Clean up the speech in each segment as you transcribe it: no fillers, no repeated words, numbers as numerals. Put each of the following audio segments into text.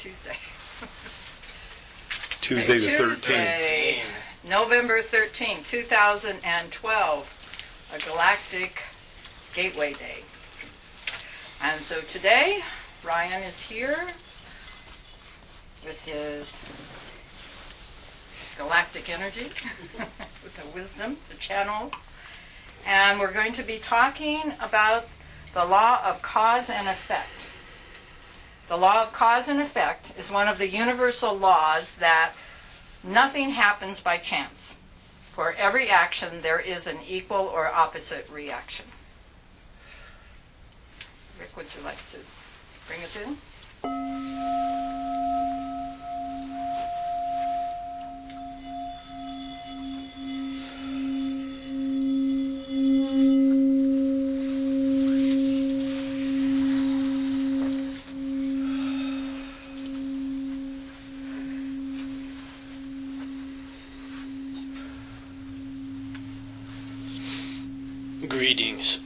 Tuesday? Tuesday the 13th. Tuesday, November 13th, 2012, a Galactic Gateway Day. And so today, Ryan is here with his galactic energy, with the wisdom, the channel. And we're going to be talking about the law of cause and effect. The law of cause and effect is one of the universal laws that nothing happens by chance. For every action, there is an equal or opposite reaction. Rick, would you like to bring us in? Greetings.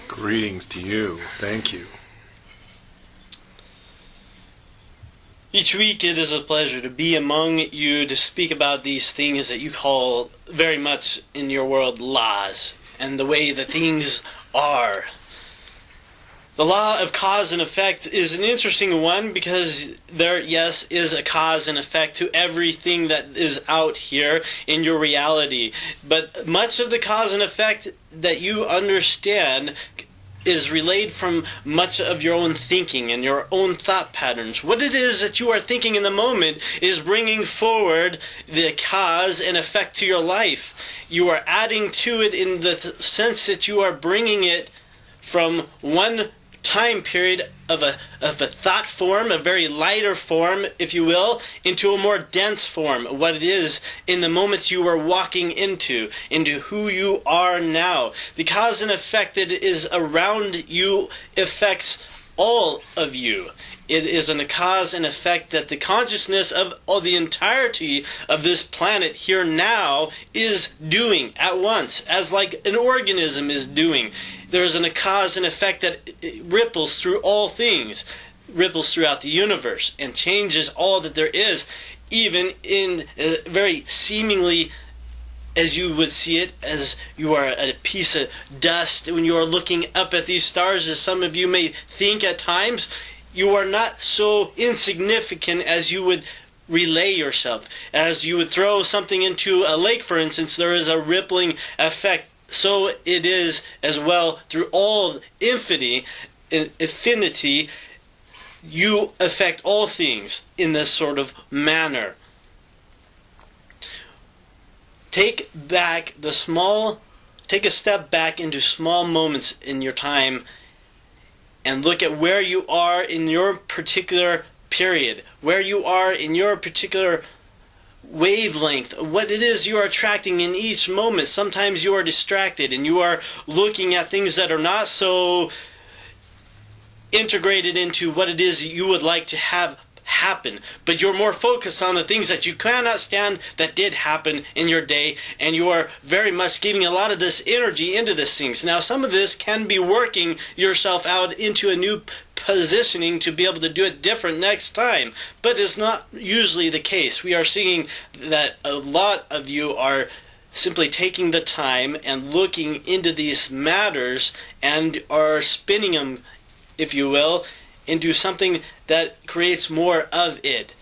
Greetings to you. Thank you. Each week it is a pleasure to be among you to speak about these things that you call very much in your world laws, and the way that things are. The law of cause and effect is an interesting one because there, yes, is a cause and effect to everything that is out here in your reality. But much of the cause and effect that you understand is relayed from much of your own thinking and your own thought patterns. What it is that you are thinking in the moment is bringing forward the cause and effect to your life. You are adding to it in the sense that you are bringing it from one time period of a thought form, a very lighter form, if you will, into a more dense form, what it is in the moment you are walking into who you are now. The cause and effect that is around you affects all of you. It is a cause and effect that the consciousness of all the entirety of this planet here now is doing at once, as like an organism is doing. There's a cause and effect that ripples through all things, ripples throughout the universe, and changes all that there is, even in a very seemingly, as you would see it, as you are a piece of dust when you are looking up at these stars, as some of you may think at times. You are not so insignificant as you would relay yourself. As you would throw something into a lake, for instance, there is a rippling effect. So it is as well through all infinity, you affect all things in this sort of manner. Take a step back into small moments in your time and look at where you are in your particular period, where you are in your particular wavelength, what it is you are attracting in each moment. Sometimes you are distracted and you are looking at things that are not so integrated into what it is you would like to have happen, but you're more focused on the things that you cannot stand that did happen in your day, and you are very much giving a lot of this energy into these things. Now, some of this can be working yourself out into a new positioning to be able to do it different next time, but it's not usually the case. We are seeing that a lot of you are simply taking the time and looking into these matters and are spinning them, if you will, into something that creates more of it.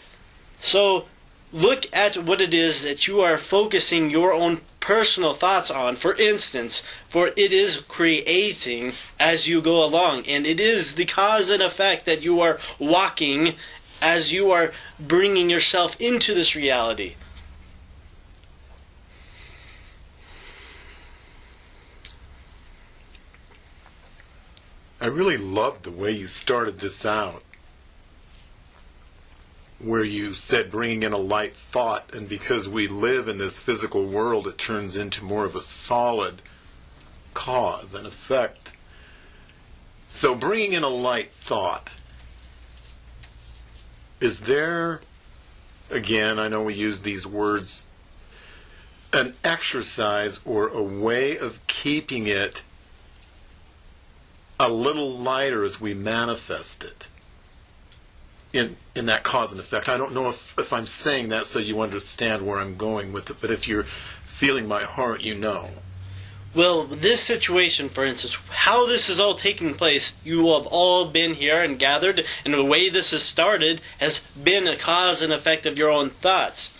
So look at what it is that you are focusing your own personal thoughts on, for instance, for it is creating as you go along, and it is the cause and effect that you are walking as you are bringing yourself into this reality. I really loved the way you started this out, where you said bringing in a light thought, and because we live in this physical world, it turns into more of a solid cause and effect. So bringing in a light thought, is there, again, I know we use these words, an exercise or a way of keeping it a little lighter as we manifest it? in that cause and effect. I don't know if I'm saying that so you understand where I'm going with it, but if you're feeling my heart, you know. Well, this situation, for instance, how this is all taking place, you have all been here and gathered, and the way this has started has been a cause and effect of your own thoughts.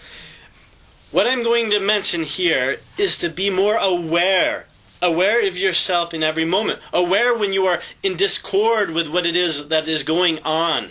What I'm going to mention here is to be more aware of yourself in every moment, aware when you are in discord with what it is that is going on.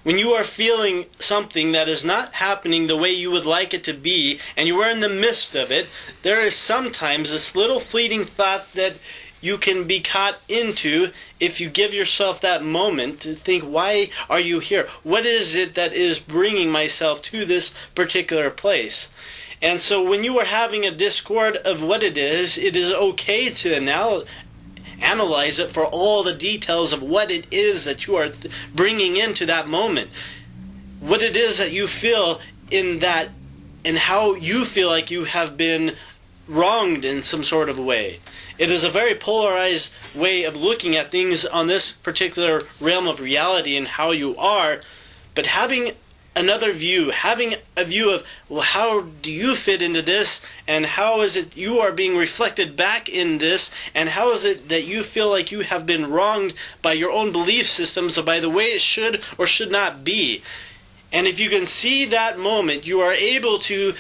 When you are feeling something that is not happening the way you would like it to be, and you are in the midst of it, there is sometimes this little fleeting thought that you can be caught into if you give yourself that moment to think, why are you here? What is it that is bringing myself to this particular place? And so when you are having a discord of what it is okay to analyze it for all the details of what it is that you are bringing into that moment. What it is that you feel in that, and how you feel like you have been wronged in some sort of way. It is a very polarized way of looking at things on this particular realm of reality and how you are, but having another view, having a view of, well, how do you fit into this, and how is it you are being reflected back in this, and how is it that you feel like you have been wronged by your own belief systems or by the way it should or should not be. And if you can see that moment, you are able to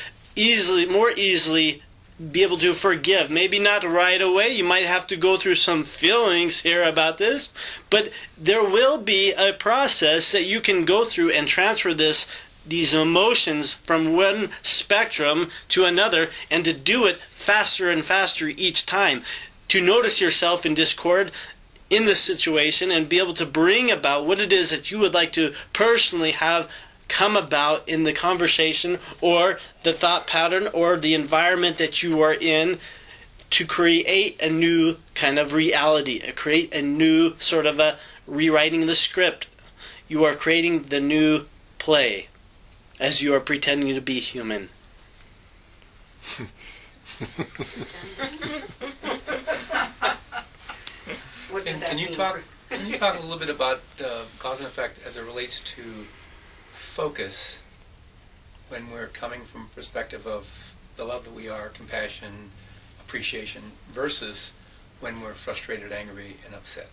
more easily be able to forgive. Maybe not right away. You might have to go through some feelings here about this, but there will be a process that you can go through and transfer these emotions from one spectrum to another, and to do it faster and faster each time. To notice yourself in discord in this situation and be able to bring about what it is that you would like to personally have come about in the conversation or the thought pattern or the environment that you are in, to create a new kind of reality, create a new sort of a rewriting the script. You are creating the new play as you are pretending to be human. What does that Can you mean? talk a little bit about cause and effect as it relates to focus when we're coming from a perspective of the love that we are, compassion, appreciation, versus when we're frustrated, angry, and upset?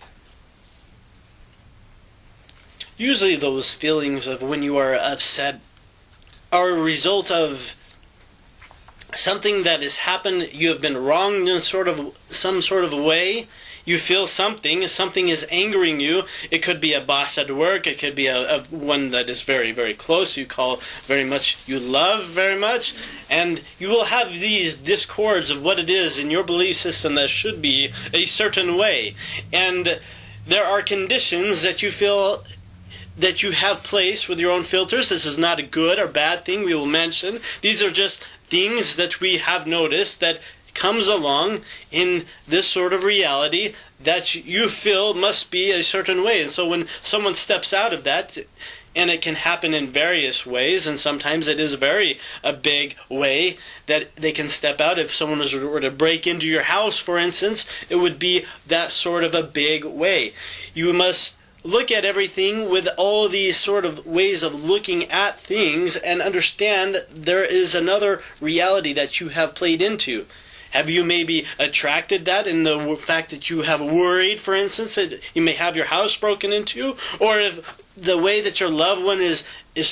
Usually those feelings of when you are upset are a result of something that has happened. You have been wronged in some sort of way. You feel something is angering you. It could be a boss at work. It could be a one that is very, very close, you call very much, you love very much. And you will have these discords of what it is in your belief system that should be a certain way. And there are conditions that you feel that you have placed with your own filters. This is not a good or bad thing we will mention. These are just things that we have noticed that comes along in this sort of reality that you feel must be a certain way. And so when someone steps out of that, and it can happen in various ways, and sometimes it is a big way that they can step out. If someone were to break into your house, for instance, it would be that sort of a big way. You must look at everything with all these sort of ways of looking at things and understand there is another reality that you have played into. Have you maybe attracted that in the fact that you have worried, for instance, that you may have your house broken into? Or if the way that your loved one is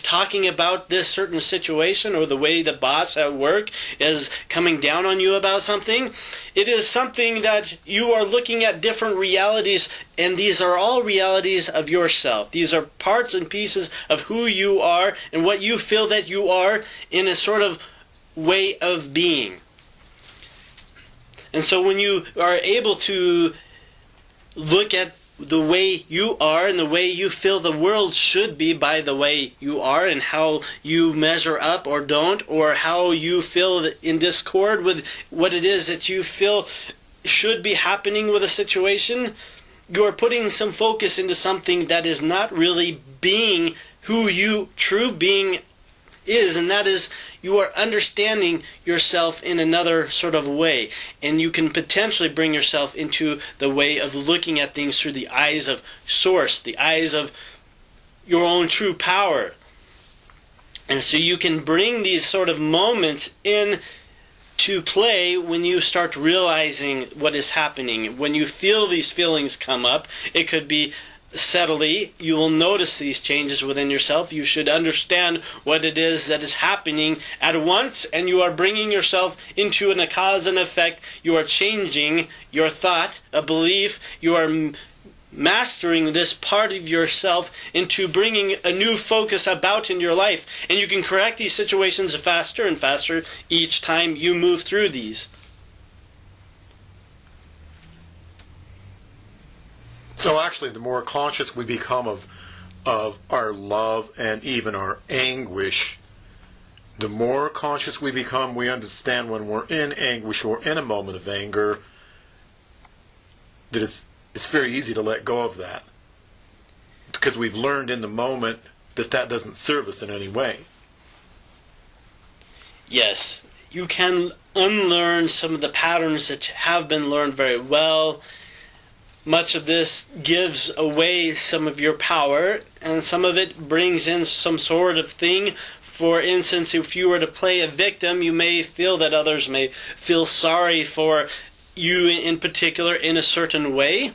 talking about this certain situation, or the way the boss at work is coming down on you about something, it is something that you are looking at different realities, and these are all realities of yourself. These are parts and pieces of who you are and what you feel that you are in a sort of way of being. And so when you are able to look at the way you are and the way you feel the world should be by the way you are, and how you measure up or don't, or how you feel in discord with what it is that you feel should be happening with a situation, you are putting some focus into something that is not really being who you true being is, and that is you are understanding yourself in another sort of way, and you can potentially bring yourself into the way of looking at things through the eyes of source, the eyes of your own true power. And so you can bring these sort of moments in to play when you start realizing what is happening. When you feel these feelings come up, it could be subtly, you will notice these changes within yourself. You should understand what it is that is happening at once, and you are bringing yourself into a cause and effect. You are changing your thought, a belief. You are mastering this part of yourself into bringing a new focus about in your life. And you can correct these situations faster and faster each time you move through these. So actually, the more conscious we become of our love and even our anguish, the more conscious we become, we understand when we're in anguish or in a moment of anger, that it's very easy to let go of that. Because we've learned in the moment that that doesn't serve us in any way. Yes, you can unlearn some of the patterns that have been learned very well. Much of this gives away some of your power, and some of it brings in some sort of thing. For instance, if you were to play a victim, you may feel that others may feel sorry for you in particular in a certain way.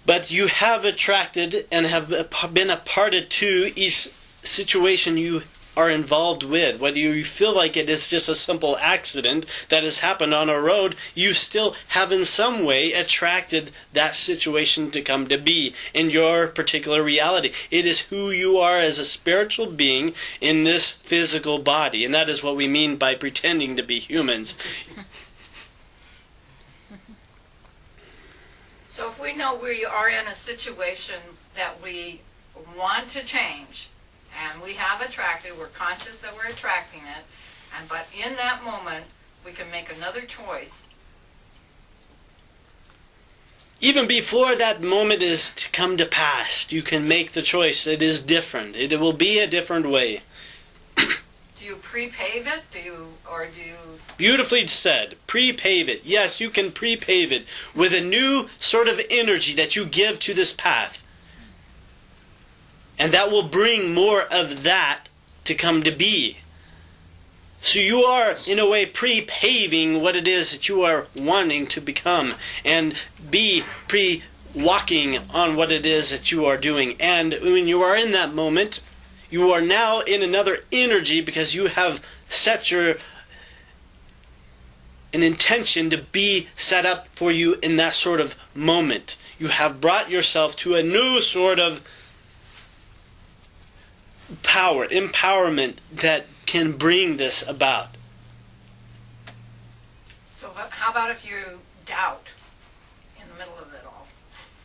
But you have attracted and have been a party to each situation you are involved with. Whether you feel like it is just a simple accident that has happened on a road, you still have in some way attracted that situation to come to be in your particular reality. It is who you are as a spiritual being in this physical body, and that is what we mean by pretending to be humans. So if we know we are in a situation that we want to change, and we have attracted, we're conscious that we're attracting it, but in that moment, we can make another choice. Even before that moment is to come to pass, you can make the choice. It is different. It will be a different way. Do you pre-pave it? Do you... Beautifully said. Pre-pave it. Yes, you can pre-pave it with a new sort of energy that you give to this path. And that will bring more of that to come to be. So you are, in a way, pre-paving what it is that you are wanting to become, and be pre-walking on what it is that you are doing. And when you are in that moment, you are now in another energy because you have set an intention to be set up for you in that sort of moment. You have brought yourself to a new sort of power, empowerment that can bring this about. So how about if you doubt in the middle of it all?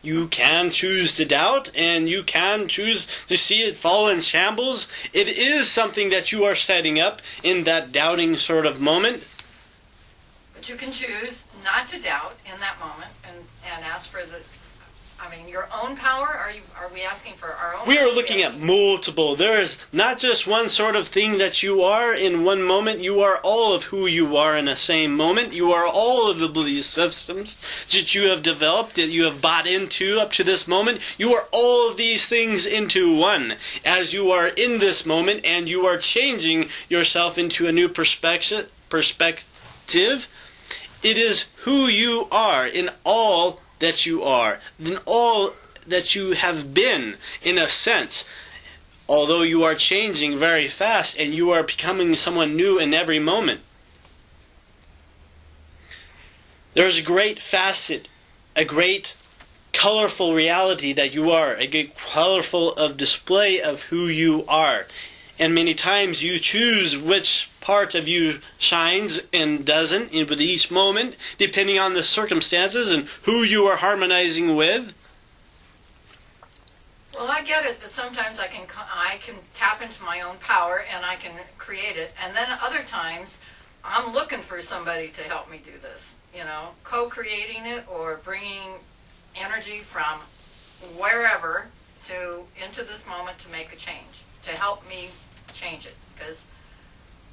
You can choose to doubt, and you can choose to see it fall in shambles. It is something that you are setting up in that doubting sort of moment. But you can choose not to doubt in that moment and ask for your own power? Are we asking for our own? We are looking at multiple. There is not just one sort of thing that you are in one moment. You are all of who you are in the same moment. You are all of the belief systems that you have developed, that you have bought into up to this moment. You are all of these things into one. As you are in this moment and you are changing yourself into a new perspective, it is who you are in all that you are, in all that you have been, in a sense. Although you are changing very fast and you are becoming someone new in every moment. There's a great facet, a great colorful reality that you are, a great colorful of display of who you are. And many times you choose which part of you shines and doesn't with each moment, depending on the circumstances and who you are harmonizing with. Well, I get it that sometimes I can tap into my own power and I can create it, and then other times I'm looking for somebody to help me do this. Co-creating it or bringing energy from wherever into this moment to make a change, to help me change it, because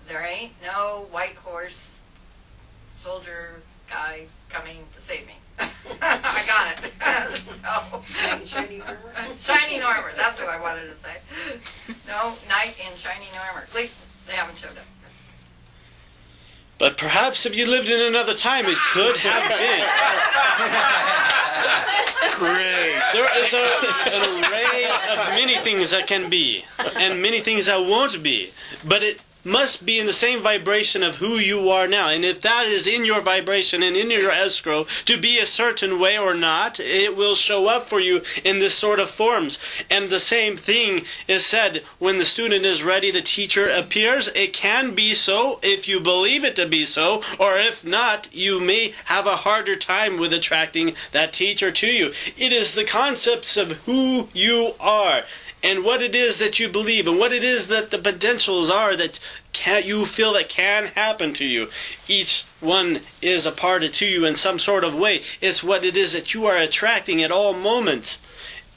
there ain't no white horse soldier guy coming to save me. I got it. Shining armor. Shining armor. That's what wanted to say. No, knight in shining armor. At least they haven't showed up. But perhaps if you lived in another time, it could have been. Great. There is an array of many things that can be, and many things that won't be. But it must be in the same vibration of who you are now. And if that is in your vibration and in your escrow to be a certain way or not, it will show up for you in this sort of forms. And the same thing is said when the student is ready, the teacher appears. It can be so if you believe it to be so, or if not, you may have a harder time with attracting that teacher to you. It is the concepts of who you are, and what it is that you believe, and what it is that the potentials are that you feel that can happen to you. Each one is a part to you in some sort of way. It's what it is that you are attracting at all moments.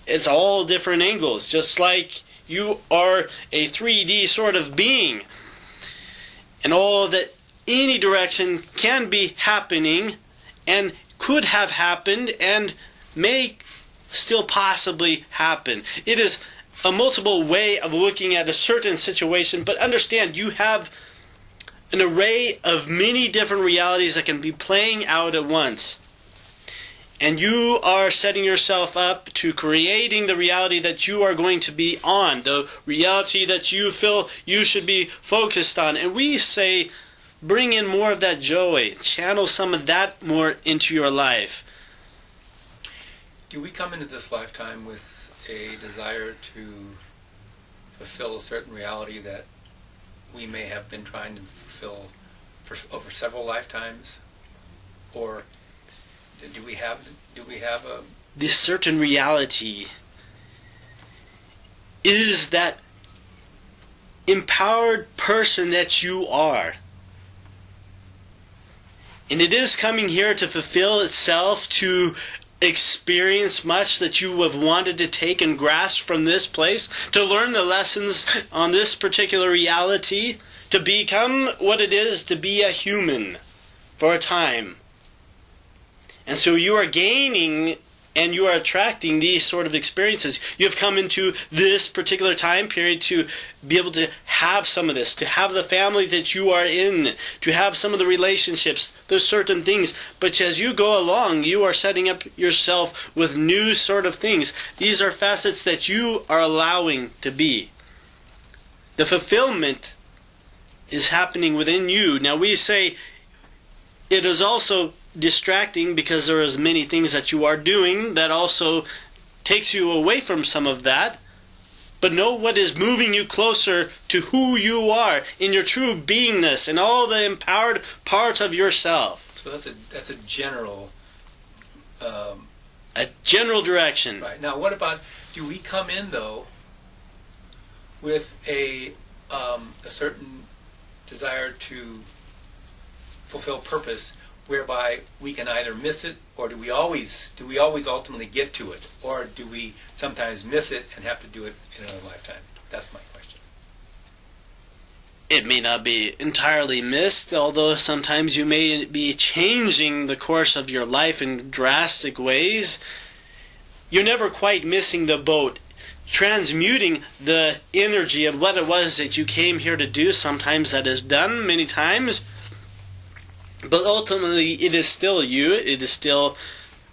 It's all different angles, just like you are a 3D sort of being. And all that any direction can be happening, and could have happened, and may still possibly happen. It is a multiple way of looking at a certain situation, but understand you have an array of many different realities that can be playing out at once. And you are setting yourself up to creating the reality that you are going to be on, the reality that you feel you should be focused on. And we say, bring in more of that joy, channel some of that more into your life. Do we come into this lifetime with a desire to fulfill a certain reality that we may have been trying to fulfill for over several lifetimes, or do we have a this certain reality is that empowered person that you are, and it is coming here to fulfill itself, to experience much that you have wanted to take and grasp from this place, to learn the lessons on this particular reality, to become what it is to be a human for a time. And so you are gaining and you are attracting these sort of experiences. You have come into this particular time period to be able to have some of this, to have the family that you are in, to have some of the relationships, those certain things. But as you go along, you are setting up yourself with new sort of things. These are facets that you are allowing to be. The fulfillment is happening within you. Now we say it is also distracting because there is many things that you are doing that also takes you away from some of that. But know what is moving you closer to who you are in your true beingness and all the empowered parts of yourself. So that's a general a general direction. Right. Now what about, do we come in though with a certain desire to fulfill purpose, whereby we can either miss it, or do we always ultimately get to it, or do we sometimes miss it and have to do it in another lifetime? That's my question. It may not be entirely missed, although sometimes you may be changing the course of your life in drastic ways. You're never quite missing the boat. Transmuting the energy of what it was that you came here to do, sometimes that is done many times. But ultimately, it is still you. It is still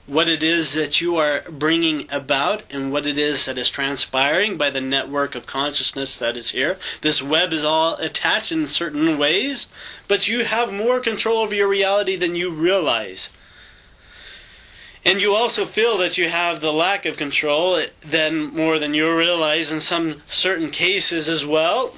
what it is that you are bringing about and what it is that is transpiring by the network of consciousness that is here. This web is all attached in certain ways, but you have more control over your reality than you realize. And you also feel that you have the lack of control more than you realize in some certain cases as well.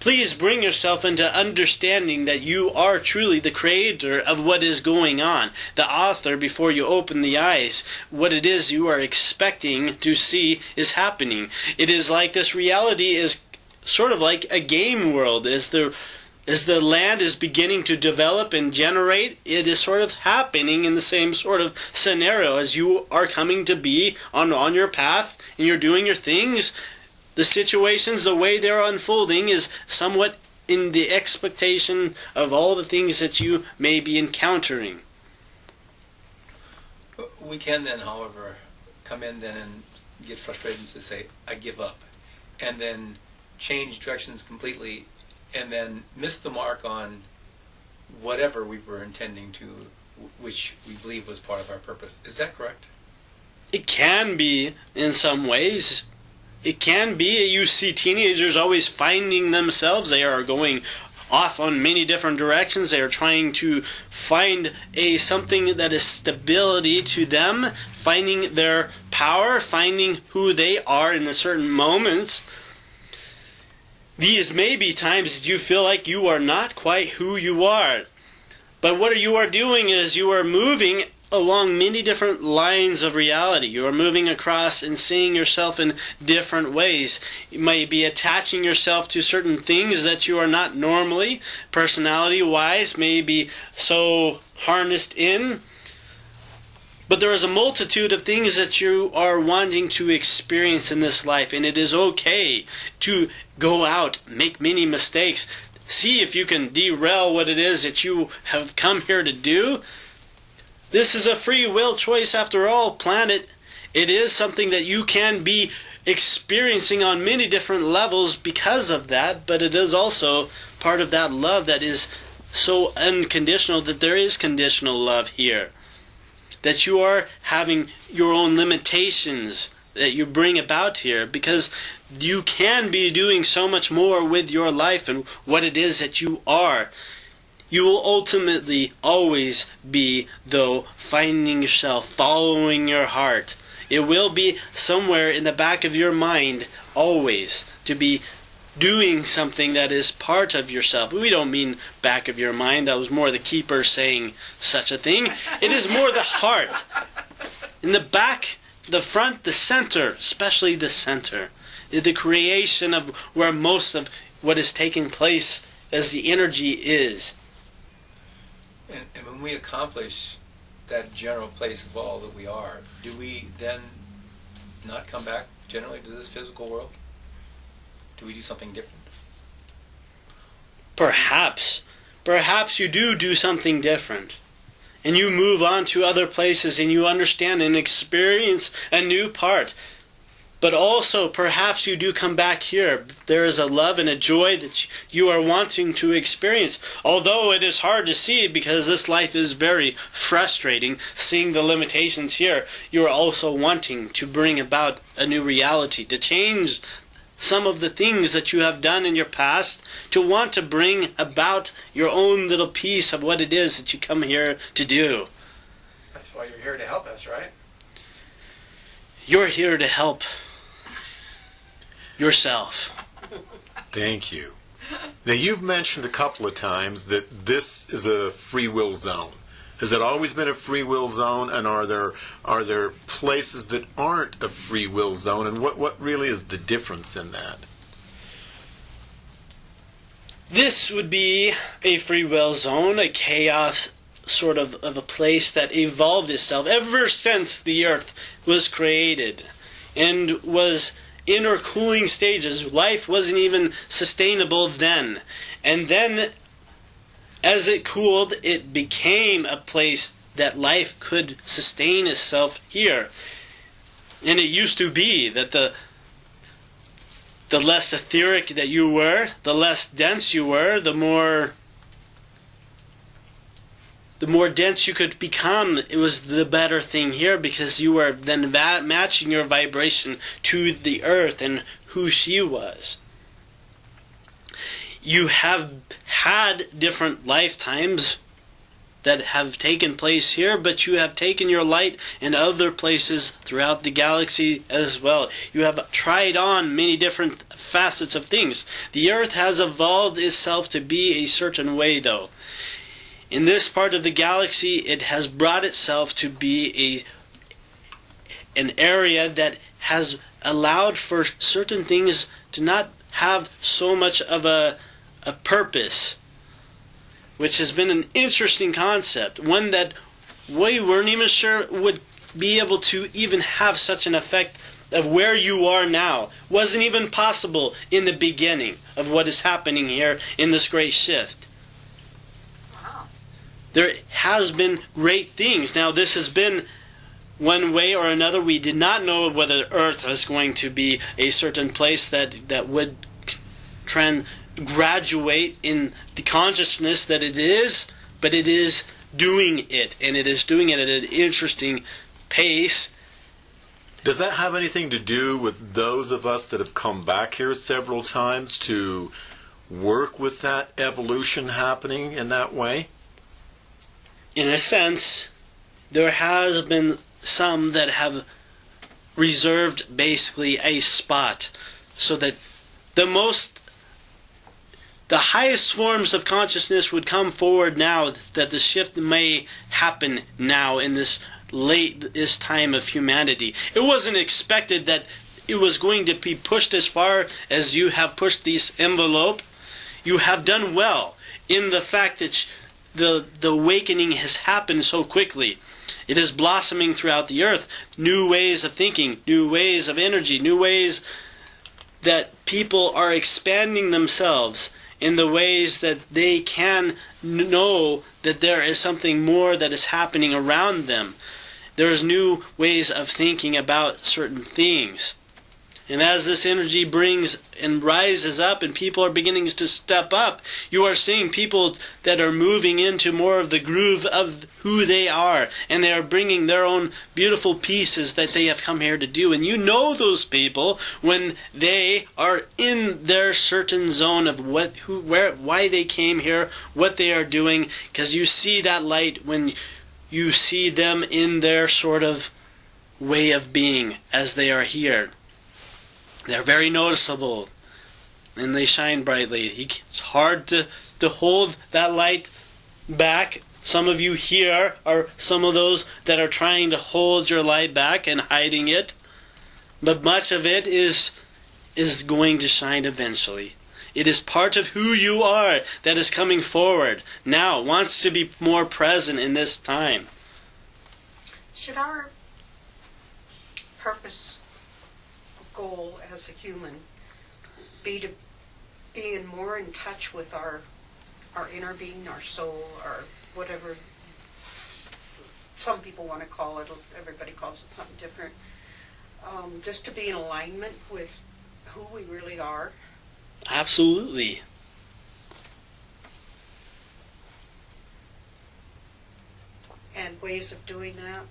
Please bring yourself into understanding that you are truly the creator of what is going on, the author before you open the eyes. What it is you are expecting to see is happening. It is like this reality is sort of like a game world. As the land is beginning to develop and generate, it is sort of happening in the same sort of scenario as you are coming to be on your path and you're doing your things. The situations, the way they're unfolding is somewhat in the expectation of all the things that you may be encountering. We can then, however, come in then and get frustrated and to say, I give up, and then change directions completely, and then miss the mark on whatever we were intending to, which we believe was part of our purpose. Is that correct? It can be in some ways. It can be. You see teenagers always finding themselves. They are going off on many different directions. They are trying to find something that is stability to them, finding their power, finding who they are in a certain moments. These may be times that you feel like you are not quite who you are. But what you are doing is you are moving along many different lines of reality. You are moving across and seeing yourself in different ways. You might be attaching yourself to certain things that you are not normally, personality-wise, maybe so harnessed in. But there is a multitude of things that you are wanting to experience in this life, and it is okay to go out, make many mistakes, see if you can derail what it is that you have come here to do. This is a free will choice after all, planet. It is something that you can be experiencing on many different levels because of that, but it is also part of that love that is so unconditional that there is conditional love here. That you are having your own limitations that you bring about here, because you can be doing so much more with your life and what it is that you are. You will ultimately always be, though, finding yourself, following your heart. It will be somewhere in the back of your mind, always, to be doing something that is part of yourself. We don't mean back of your mind. That was more the keeper saying such a thing. It is more the heart. In the back, the front, the center, especially the center. The creation of where most of what is taking place as the energy is. And when we accomplish that general place of all that we are, do we then not come back generally to this physical world? Do we do something different? Perhaps. Perhaps you do something different. And you move on to other places and you understand and experience a new part. But also, perhaps you do come back here. There is a love and a joy that you are wanting to experience. Although it is hard to see because this life is very frustrating, seeing the limitations here, you are also wanting to bring about a new reality, to change some of the things that you have done in your past, to want to bring about your own little piece of what it is that you come here to do. That's why you're here to help us, right? You're here to help yourself. Thank you. Now, you've mentioned a couple of times that this is a free will zone. Has it always been a free will zone, and are there places that aren't a free will zone, and what really is the difference in that? This would be a free will zone, a chaos sort of a place that evolved itself ever since the Earth was created and was in her cooling stages. Life wasn't even sustainable then. And then as it cooled, it became a place that life could sustain itself here. And it used to be that the less etheric that you were, the less dense you were, the more dense you could become. It was the better thing here because you were then matching your vibration to the earth and who she was. You have had different lifetimes that have taken place here, but you have taken your light in other places throughout the galaxy as well. You have tried on many different facets of things. The earth has evolved itself to be a certain way, though. In this part of the galaxy, it has brought itself to be an area that has allowed for certain things to not have so much of a purpose, which has been an interesting concept, one that we weren't even sure would be able to even have such an effect of where you are now. Wasn't even possible in the beginning of what is happening here in this great shift. There has been great things. Now, this has been one way or another. We did not know whether Earth was going to be a certain place that would graduate in the consciousness that it is, but it is doing it, and it is doing it at an interesting pace. Does that have anything to do with those of us that have come back here several times to work with that evolution happening in that way? In a sense, there has been some that have reserved basically a spot so that the highest forms of consciousness would come forward now, that the shift may happen now in this latest time of humanity. It wasn't expected that it was going to be pushed as far as you have pushed this envelope. You have done well in the fact that the awakening has happened so quickly. It is blossoming throughout the earth. New ways of thinking, new ways of energy, new ways that people are expanding themselves in the ways that they can know that there is something more that is happening around them. There's new ways of thinking about certain things. And as this energy brings and rises up and people are beginning to step up, you are seeing people that are moving into more of the groove of who they are. And they are bringing their own beautiful pieces that they have come here to do. And you know those people when they are in their certain zone of why they came here, what they are doing. Because you see that light when you see them in their sort of way of being as they are here. They're very noticeable, and they shine brightly. It's hard to hold that light back. Some of you here are some of those that are trying to hold your light back and hiding it. But much of it is going to shine eventually. It is part of who you are that is coming forward now, wants to be more present in this time. Should our purpose, goal as a human, be to be more in touch with our inner being, our soul, or whatever some people want to call it? Everybody calls it something different. Just to be in alignment with who we really are? Absolutely. And ways of doing that?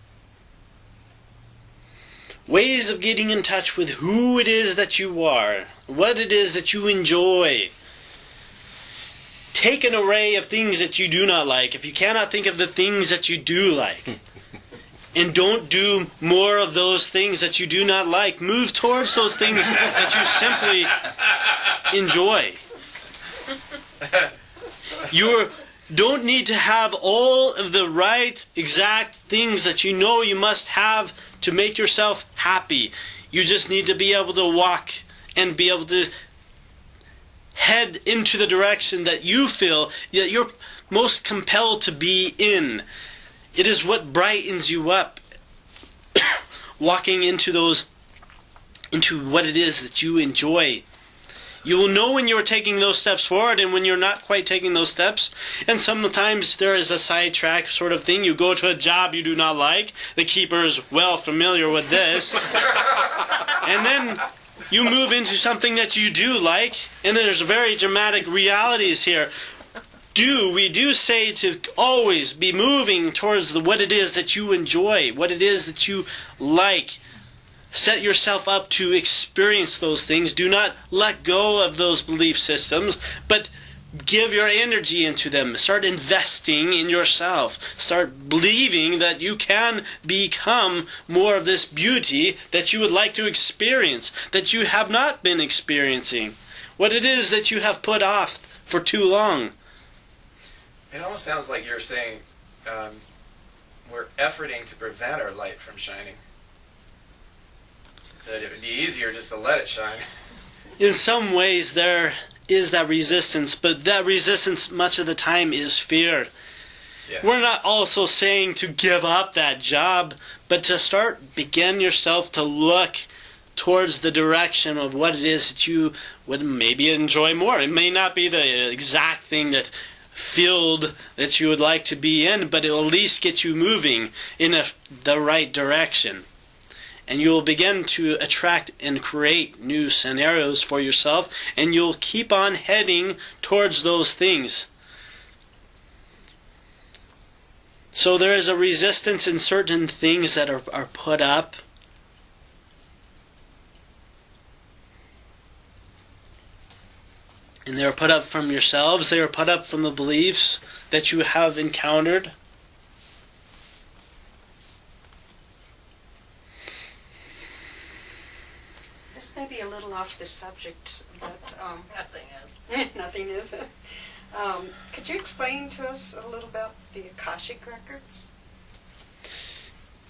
Ways of getting in touch with who it is that you are, what it is that you enjoy. Take an array of things that you do not like. If you cannot think of the things that you do like, and don't do more of those things that you do not like. Move towards those things that you simply enjoy. You don't need to have all of the right exact things that you know you must have to make yourself happy. You just need to be able to walk and be able to head into the direction that you feel that you're most compelled to be in. It is what brightens you up. Walking into what it is that you enjoy. You will know when you're taking those steps forward and when you're not quite taking those steps. And sometimes there is a sidetrack sort of thing. You go to a job you do not like. The keeper is well familiar with this. And then you move into something that you do like. And there's very dramatic realities here. We do say to always be moving towards what it is that you enjoy, what it is that you like. Set yourself up to experience those things. Do not let go of those belief systems, but give your energy into them. Start investing in yourself. Start believing that you can become more of this beauty that you would like to experience, that you have not been experiencing. What it is that you have put off for too long. It almost sounds like you're saying we're efforting to prevent our light from shining. That it would be easier just to let it shine. In some ways there is that resistance, but that resistance much of the time is fear. Yeah. We're not also saying to give up that job, but to begin yourself to look towards the direction of what it is that you would maybe enjoy more. It may not be the exact thing that field that you would like to be in, but it will at least get you moving in the right direction. And you will begin to attract and create new scenarios for yourself, and you'll keep on heading towards those things. So there is a resistance in certain things that are put up. And they are put up from yourselves. They are put up from the beliefs that you have encountered. This may be a little off the subject, but Nothing is. nothing is. Could you explain to us a little about the Akashic Records?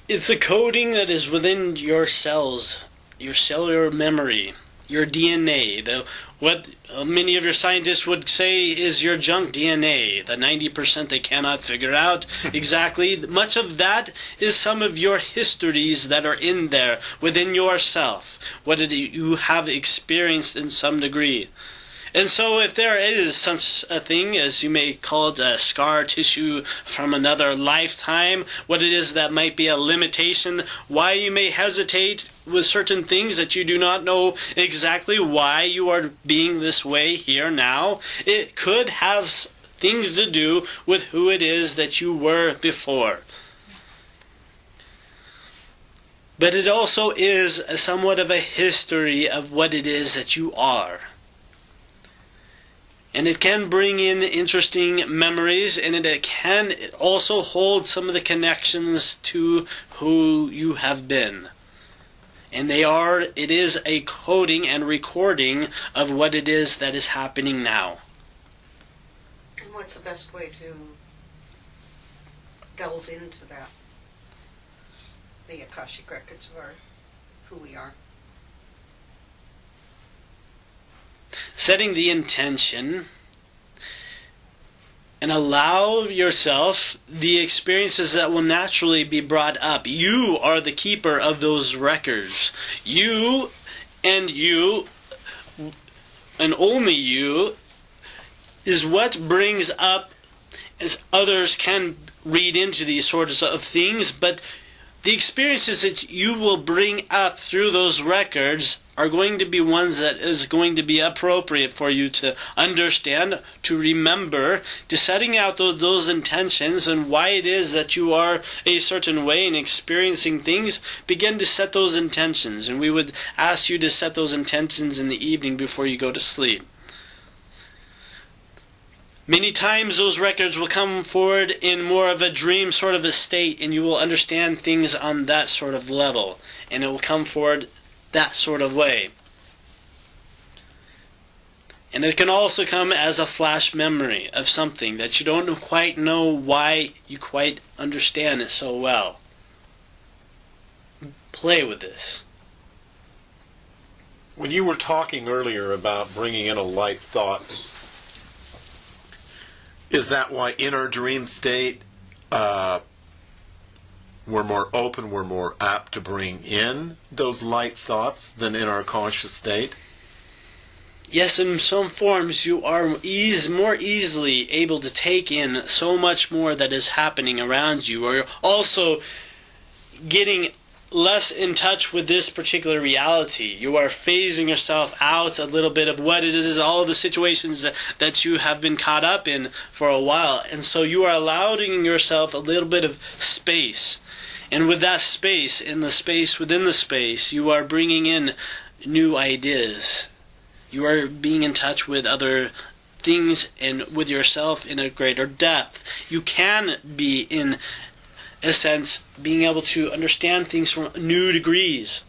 It's a coding that is within your cells, your cellular memory, your DNA. What many of your scientists would say is your junk DNA, the 90% they cannot figure out exactly. Much of that is some of your histories that are in there within yourself, what you have experienced in some degree. And so if there is such a thing as you may call it a scar tissue from another lifetime, what it is that might be a limitation, why you may hesitate with certain things that you do not know exactly why you are being this way here now, it could have things to do with who it is that you were before. But it also is somewhat of a history of what it is that you are. And it can bring in interesting memories, and it can also hold some of the connections to who you have been. And it is a coding and recording of what it is that is happening now. And what's the best way to delve into that? The Akashic Records of who we are. Setting the intention and allow yourself the experiences that will naturally be brought up. You are the keeper of those records. You and only you is what brings up, as others can read into these sorts of things, but the experiences that you will bring up through those records are going to be ones that is going to be appropriate for you to understand, to remember, to setting out those intentions and why it is that you are a certain way and experiencing things. Begin to set those intentions, and we would ask you to set those intentions in the evening before you go to sleep. Many times those records will come forward in more of a dream sort of a state, and you will understand things on that sort of level, and it will come forward that sort of way. And it can also come as a flash memory of something that you don't quite know why you quite understand it so well. Play with this. When you were talking earlier about bringing in a light thought, is that why in our dream state we're more open, we're more apt to bring in those light thoughts than in our conscious state? Yes, in some forms you are more easily able to take in so much more that is happening around you, or you're also getting less in touch with this particular reality. You are phasing yourself out a little bit of what it is, all of the situations that you have been caught up in for a while. And so you are allowing yourself a little bit of space. And with that space, in the space within the space, you are bringing in new ideas. You are being in touch with other things and with yourself in a greater depth. You can be in a sense, being able to understand things from new degrees,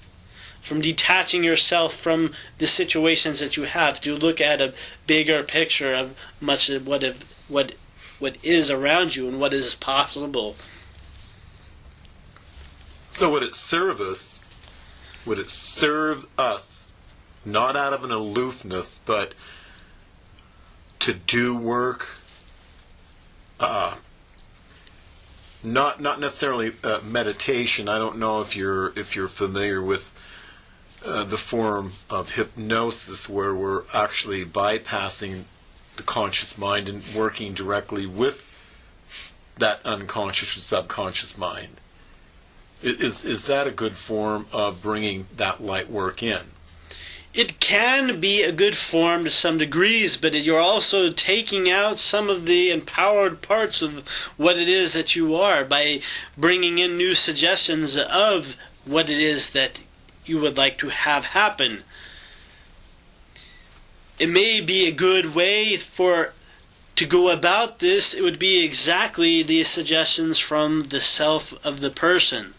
from detaching yourself from the situations that you have to look at a bigger picture of much of what is around you and what is possible. So would it serve us? Would it serve us, not out of an aloofness, but to do work? Not necessarily meditation. I don't know if you're familiar with the form of hypnosis where we're actually bypassing the conscious mind and working directly with that unconscious or subconscious mind. Is that a good form of bringing that light work in? It can be a good form to some degrees, but you're also taking out some of the empowered parts of what it is that you are by bringing in new suggestions of what it is that you would like to have happen. It may be a good way to go about this. It would be exactly the suggestions from the self of the person,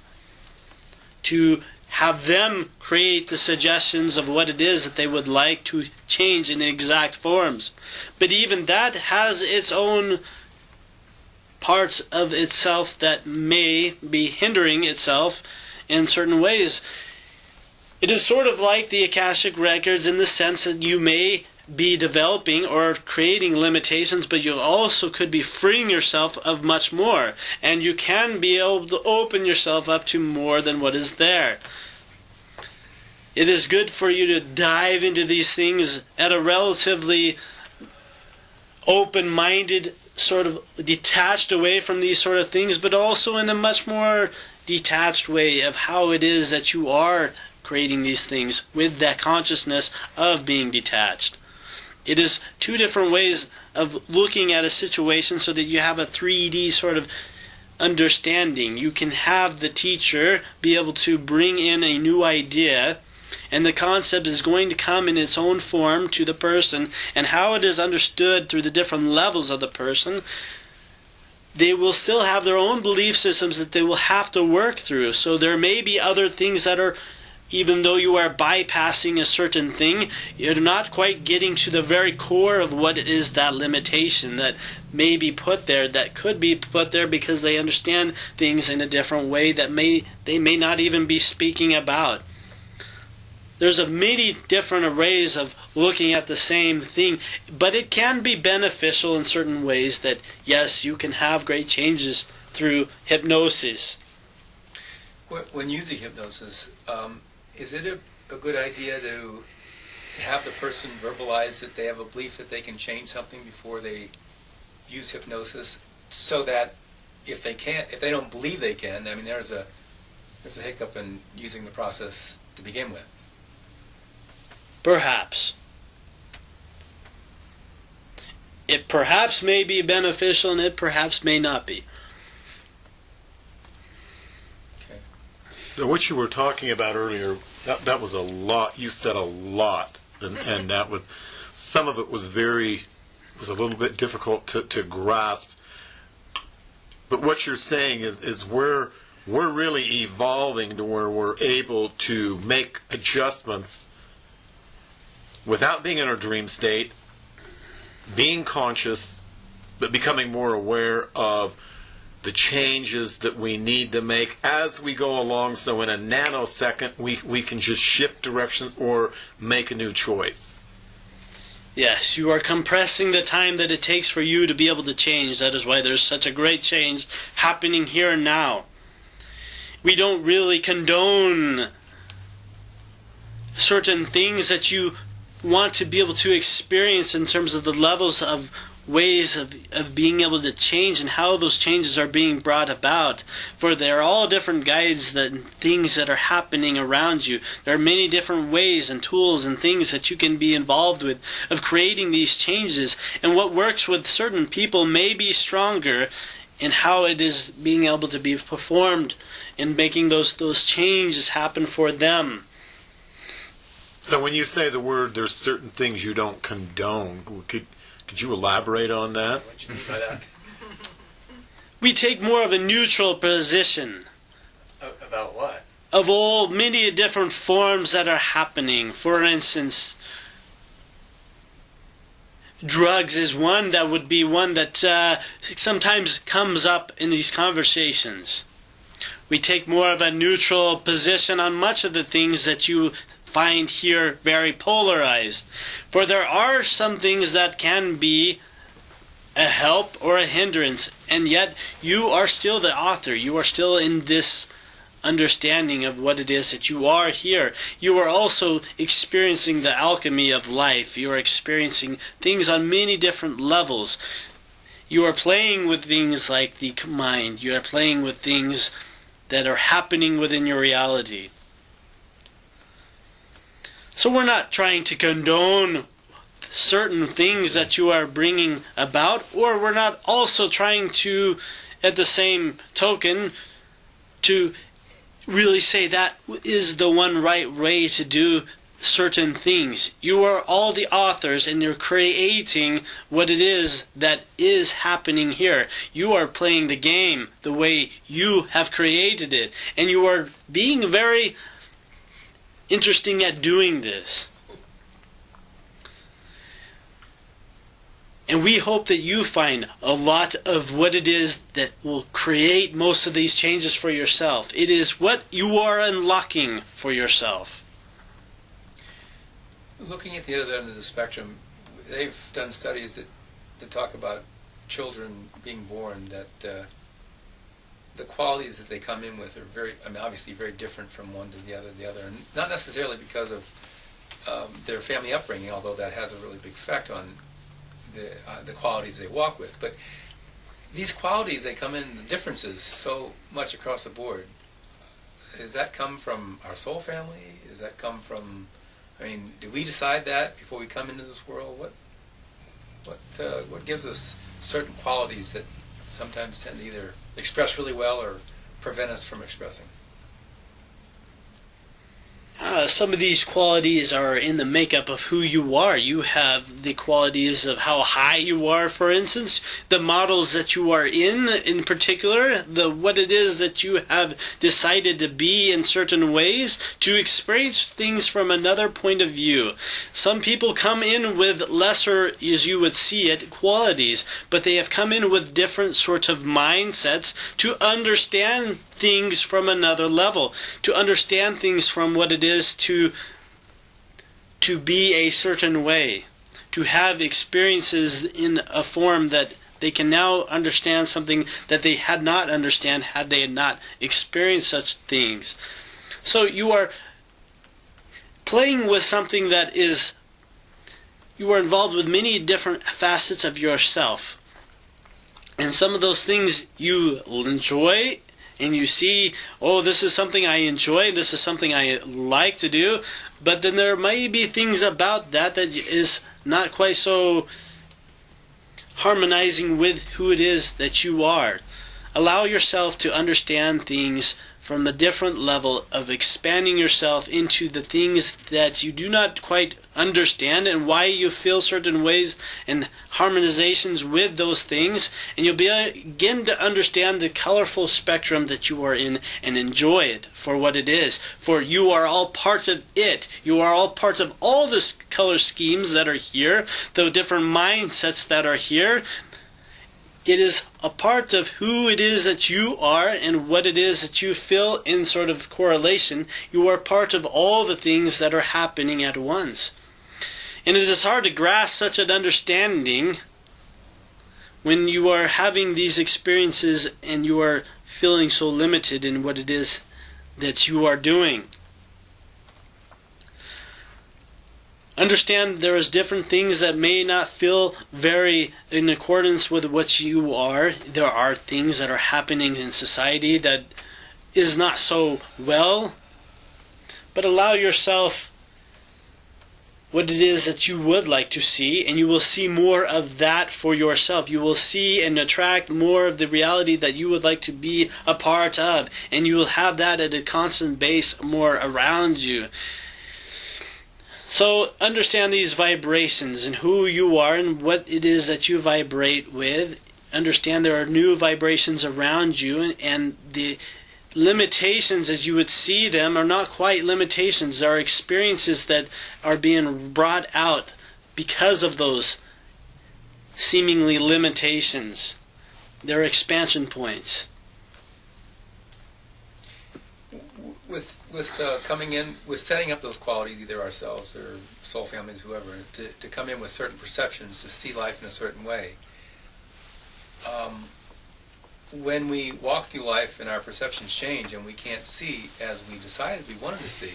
to have them create the suggestions of what it is that they would like to change in exact forms. But even that has its own parts of itself that may be hindering itself in certain ways. It is sort of like the Akashic Records in the sense that you may be developing or creating limitations, but you also could be freeing yourself of much more, and you can be able to open yourself up to more than what is there. It is good for you to dive into these things at a relatively open-minded, sort of detached away from these sort of things, but also in a much more detached way of how it is that you are creating these things with that consciousness of being detached. It is two different ways of looking at a situation so that you have a 3D sort of understanding. You can have the teacher be able to bring in a new idea, and the concept is going to come in its own form to the person, and how it is understood through the different levels of the person. They will still have their own belief systems that they will have to work through. So there may be other things that are, even though you are bypassing a certain thing, you're not quite getting to the very core of what is that limitation that may be put there, that could be put there because they understand things in a different way that they may not even be speaking about. There's a many different arrays of looking at the same thing, but it can be beneficial in certain ways that, yes, you can have great changes through hypnosis. When using hypnosis, is it a good idea to have the person verbalize that they have a belief that they can change something before they use hypnosis, so that if they don't believe they can, I mean, there's a hiccup in using the process to begin with. Perhaps. It perhaps may be beneficial and it perhaps may not be. Okay. Now, what you were talking about earlier, that was a lot. You said a lot, and that was, some of it was a little bit difficult to grasp. But what you're saying is we're really evolving to where we're able to make adjustments without being in our dream state, being conscious, but becoming more aware of the changes that we need to make as we go along, so in a nanosecond we can just shift direction or make a new choice. Yes, you are compressing the time that it takes for you to be able to change. That is why there's such a great change happening here and now. We don't really condone certain things that you want to be able to experience in terms of the levels of ways of being able to change and how those changes are being brought about. For there are all different guides and things that are happening around you. There are many different ways and tools and things that you can be involved with of creating these changes. And what works with certain people may be stronger in how it is being able to be performed in making those changes happen for them. So when you say the word, there's certain things you don't condone, could you elaborate on that? What you mean by that? We take more of a neutral position About what? of all many different forms that are happening. For instance, drugs is one that would be one that sometimes comes up in these conversations. We take more of a neutral position on much of the things that you find here very polarized. For there are some things that can be a help or a hindrance, and yet you are still the author. You are still in this understanding of what it is that you are here. You are also experiencing the alchemy of life. You are experiencing things on many different levels. You are playing with things like the mind. You are playing with things that are happening within your reality. So we're not trying to condone certain things that you are bringing about, or we're not also trying to, at the same token, to really say that is the one right way to do certain things. You are all the authors, and you're creating what it is that is happening here. You are playing the game the way you have created it, and you are being very interesting at doing this. And we hope that you find a lot of what it is that will create most of these changes for yourself. It is what you are unlocking for yourself. Looking at the other end of the spectrum, they've done studies that talk about children being born, that the qualities that they come in with are obviously very different from one to the other, and not necessarily because of their family upbringing, although that has a really big effect on the qualities they walk with. But these qualities, they come in differences so much across the board. Does that come from our soul family? Does that come from, do we decide that before we come into this world? What gives us certain qualities that sometimes tend to either express really well or prevent us from expressing? Some of these qualities are in the makeup of who you are. You have the qualities of how high you are, for instance, the models that you are in particular, what it is that you have decided to be in certain ways, to experience things from another point of view. Some people come in with lesser, as you would see it, qualities, but they have come in with different sorts of mindsets to understand things from another level, to understand things from what it is to be a certain way, to have experiences in a form that they can now understand something that they had not understand had they not experienced such things. So you are playing with something that is, you are involved with many different facets of yourself. And some of those things you enjoy, and you see, this is something I enjoy, this is something I like to do, but then there may be things about that is not quite so harmonizing with who it is that you are. Allow yourself to understand things from the different level of expanding yourself into the things that you do not quite understand and why you feel certain ways and harmonizations with those things, and you'll begin to understand the colorful spectrum that you are in and enjoy it for what it is. For you are all parts of it. You are all parts of all the color schemes that are here, the different mindsets that are here. It is a part of who it is that you are and what it is that you feel in sort of correlation. You are part of all the things that are happening at once. And it is hard to grasp such an understanding when you are having these experiences and you are feeling so limited in what it is that you are doing. Understand there is different things that may not feel very in accordance with what you are. There are things that are happening in society that is not so well. But allow yourself what it is that you would like to see, and you will see more of that for yourself. You will see and attract more of the reality that you would like to be a part of, and you will have that at a constant base more around you. So understand these vibrations and who you are and what it is that you vibrate with. Understand there are new vibrations around you, and the limitations as you would see them are not quite limitations. There are experiences that are being brought out because of those seemingly limitations. There are expansion points. With coming in, with setting up those qualities, either ourselves or soul families, whoever, to come in with certain perceptions, to see life in a certain way. when we walk through life and our perceptions change and we can't see as we decided we wanted to see,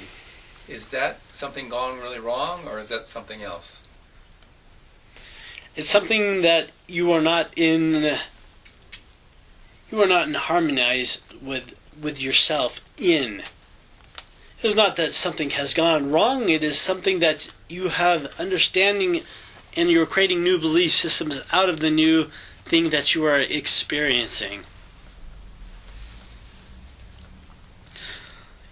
is that something gone really wrong, or is that something else? It's something that you are not in harmonize with yourself in. It's not that something has gone wrong, it is something that you have understanding and you're creating new belief systems out of the new thing that you are experiencing.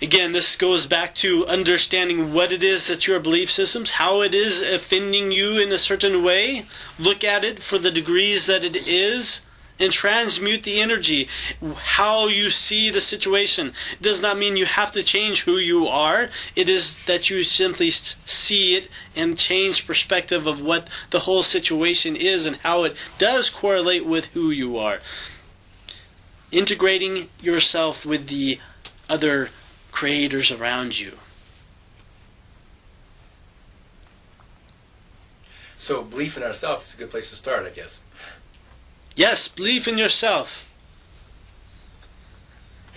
Again, this goes back to understanding what it is that your belief systems, how it is offending you in a certain way. Look at it for the degrees that it is and transmute the energy. How you see the situation. It does not mean you have to change who you are. It is that you simply see it and change perspective of what the whole situation is and how it does correlate with who you are. Integrating yourself with the other creators around you. So belief in ourselves is a good place to start, I guess. Yes, believe in yourself.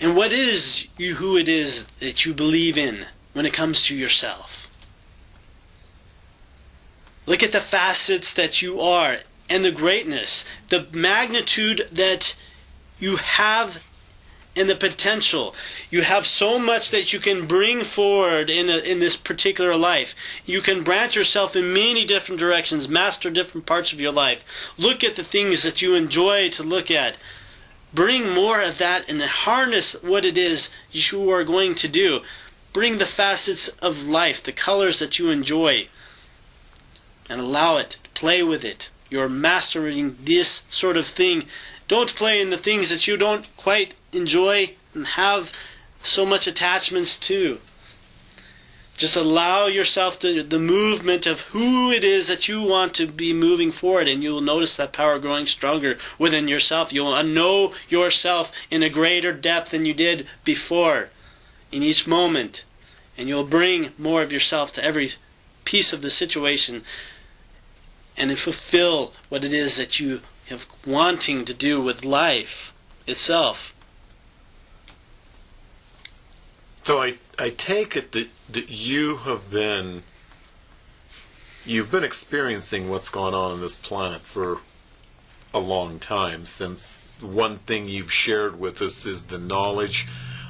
And what is you, who it is that you believe in when it comes to yourself? Look at the facets that you are and the greatness, the magnitude that you have and the potential. You have so much that you can bring forward in this particular life. You can branch yourself in many different directions, master different parts of your life. Look at the things that you enjoy to look at. Bring more of that and harness what it is you are going to do. Bring the facets of life, the colors that you enjoy, and allow it, play with it. You're mastering this sort of thing. Don't play in the things that you don't quite enjoy and have so much attachments to. Just allow yourself to the movement of who it is that you want to be moving forward, and you will notice that power growing stronger within yourself. You'll know yourself in a greater depth than you did before in each moment, and you'll bring more of yourself to every piece of the situation and fulfill what it is that you have wanting to do with life itself. So I take it that you've been experiencing what's gone on this planet for a long time, since one thing you've shared with us is the knowledge.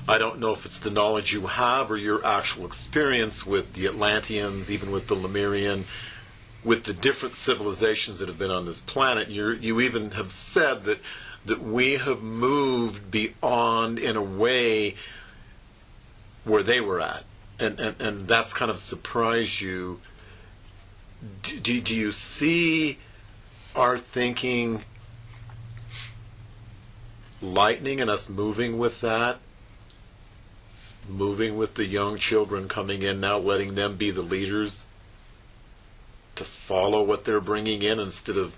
I don't know if it's the knowledge you have or your actual experience with the Atlanteans, even with the Lemurian, with the different civilizations that have been on this planet. You even have said that we have moved beyond in a way where they were at, and that's kind of surprised you. Do you see our thinking lightening and us moving with that? Moving with the young children coming in now, letting them be the leaders to follow what they're bringing in instead of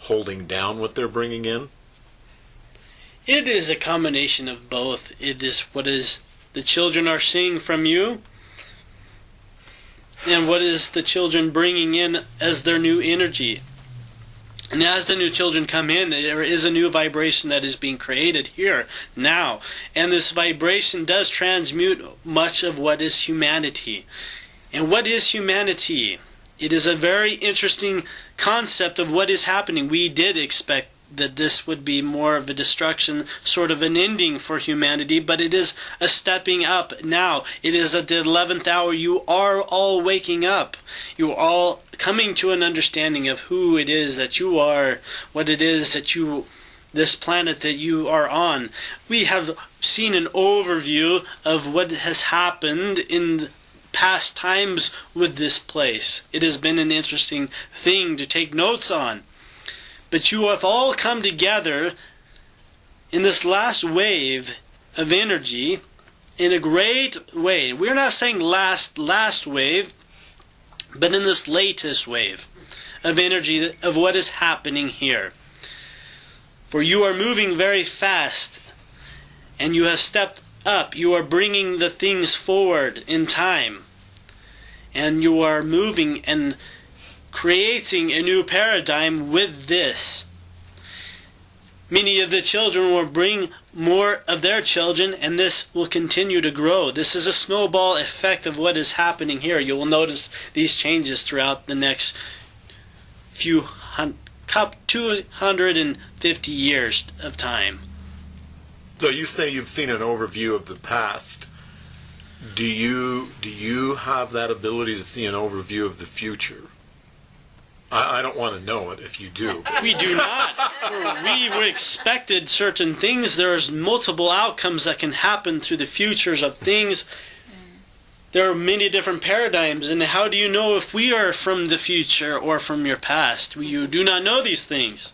holding down what they're bringing in? It is a combination of both. It is what is the children are seeing from you, and what is the children bringing in as their new energy. And as the new children come in, there is a new vibration that is being created here now. And this vibration does transmute much of what is humanity. And what is humanity? It is a very interesting concept of what is happening. We did expect that this would be more of a destruction, sort of an ending for humanity, but it is a stepping up now. It is at the 11th hour. You are all waking up. You are all coming to an understanding of who it is that you are, what it is that this planet that you are on. We have seen an overview of what has happened in past times with this place. It has been an interesting thing to take notes on. But you have all come together in this last wave of energy in a great way. We're not saying last wave, but in this latest wave of energy of what is happening here. For you are moving very fast, and you have stepped up. You are bringing the things forward in time. And you are moving and creating a new paradigm with this. Many of the children will bring more of their children, and this will continue to grow. This is a snowball effect of what is happening here. You will notice these changes throughout the next 250 years of time. So you say you've seen an overview of the past. Do you have that ability to see an overview of the future? I don't want to know it if you do. We do not. For we were expected certain things. There's multiple outcomes that can happen through the futures of things. There are many different paradigms, and how do you know if we are from the future or from your past? You do not know these things.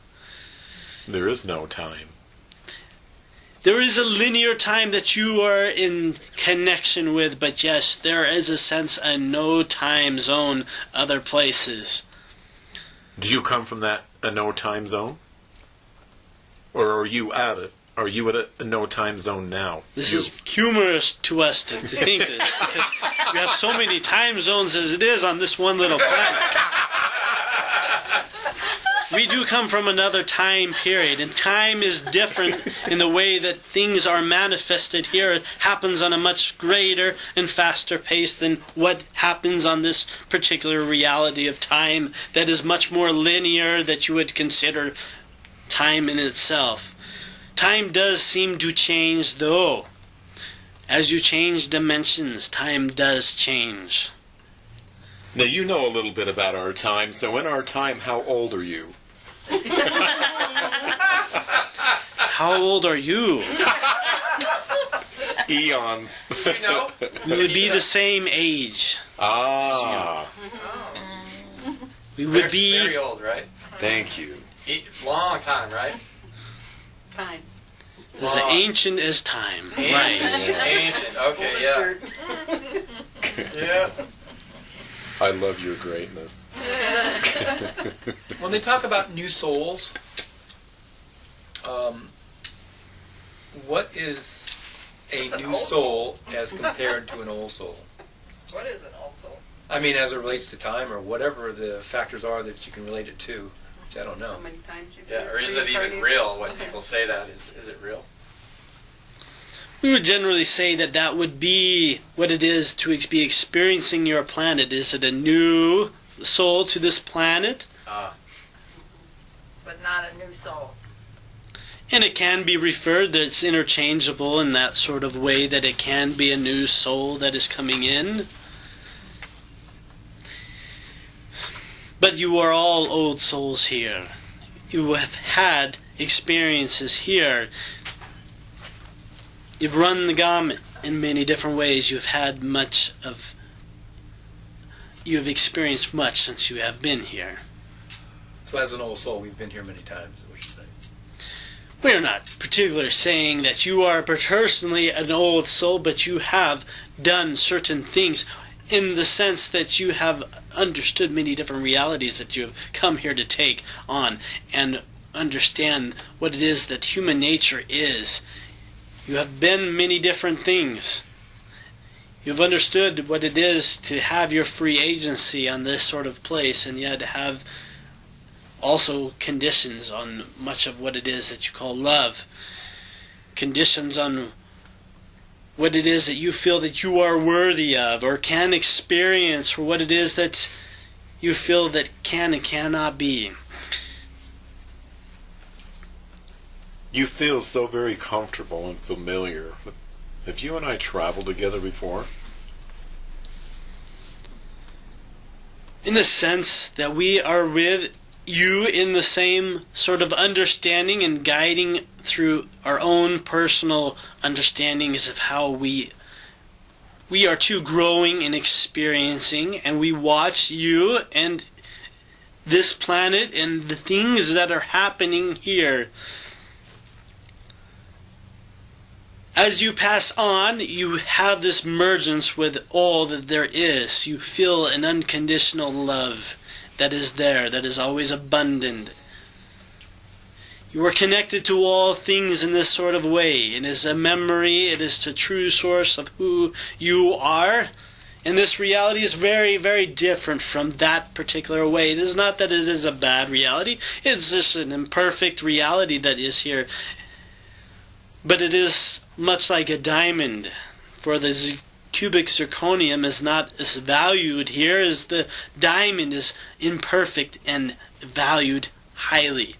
There is no time. There is a linear time that you are in connection with, but yes, there is a sense of no time zone other places. Do you come from a no time zone? Or are you at it? Are you at a no time zone now? This is humorous to us to think this, because you have so many time zones as it is on this one little planet. We do come from another time period, and time is different in the way that things are manifested here. It happens on a much greater and faster pace than what happens on this particular reality of time that is much more linear, that you would consider time in itself. Time does seem to change, though. As you change dimensions, time does change. Now, you know a little bit about our time, so in our time, how old are you? How old are you? Eons. Do you know? We would be the same age. Ah, We would Very be old, right? thank you. Long time, right? Time. as ancient as time. Right. Ancient. Okay, yeah. Yeah. I love your greatness. When they talk about new souls, what is a new soul as compared to an old soul? What is an old soul? I mean, as it relates to time or whatever the factors are that you can relate it to, which I don't know. How many times you've Yeah, been or is it even reincarnated? real when people say that? Is it real? We would generally say that that would be what it is to be experiencing your planet. Is it a new soul to this planet? But not a new soul. And it can be referred that it's interchangeable in that sort of way, that it can be a new soul that is coming in. But you are all old souls here. You have had experiences here. You've run the gamut in many different ways. You've had you have experienced much since you have been here. So as an old soul, we've been here many times, is what you're saying. We are not particularly saying that you are personally an old soul, but you have done certain things in the sense that you have understood many different realities that you have come here to take on and understand what it is that human nature is. You have been many different things. You've understood what it is to have your free agency on this sort of place, and yet have also conditions on much of what it is that you call love. Conditions on what it is that you feel that you are worthy of or can experience, or what it is that you feel that can and cannot be. You feel so very comfortable and familiar. Have you and I traveled together before? In the sense that we are with you in the same sort of understanding and guiding through our own personal understandings of how we are too growing and experiencing, and we watch you and this planet and the things that are happening here. As you pass on, you have this mergence with all that there is. You feel an unconditional love that is there, that is always abundant. You are connected to all things in this sort of way. It is a memory, it is the true source of who you are, And this reality is very, very different from that particular way. It is not that it is a bad reality. It's just an imperfect reality that is here. But it is much like a diamond. For the cubic zirconium is not as valued here as the diamond is imperfect and valued highly.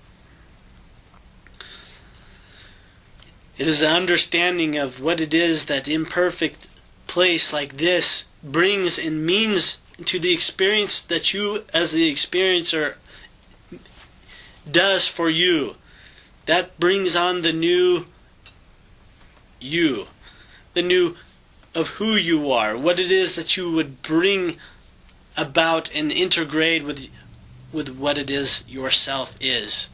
It is an understanding of what it is that imperfect place like this brings and means to the experience that you as the experiencer does for you. That brings on the new you, the new of who you are, what it is that you would bring about and integrate with what it is yourself is.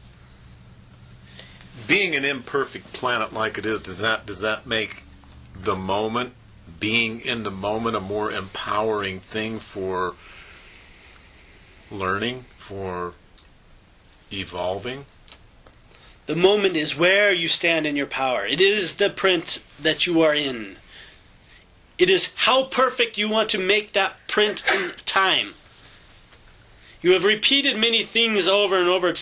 Being an imperfect planet like it is, does that make the moment, being in the moment, a more empowering thing for learning, for evolving? The moment is where you stand in your power. It is the print that you are in. It is how perfect you want to make that print in time. You have repeated many things over and over.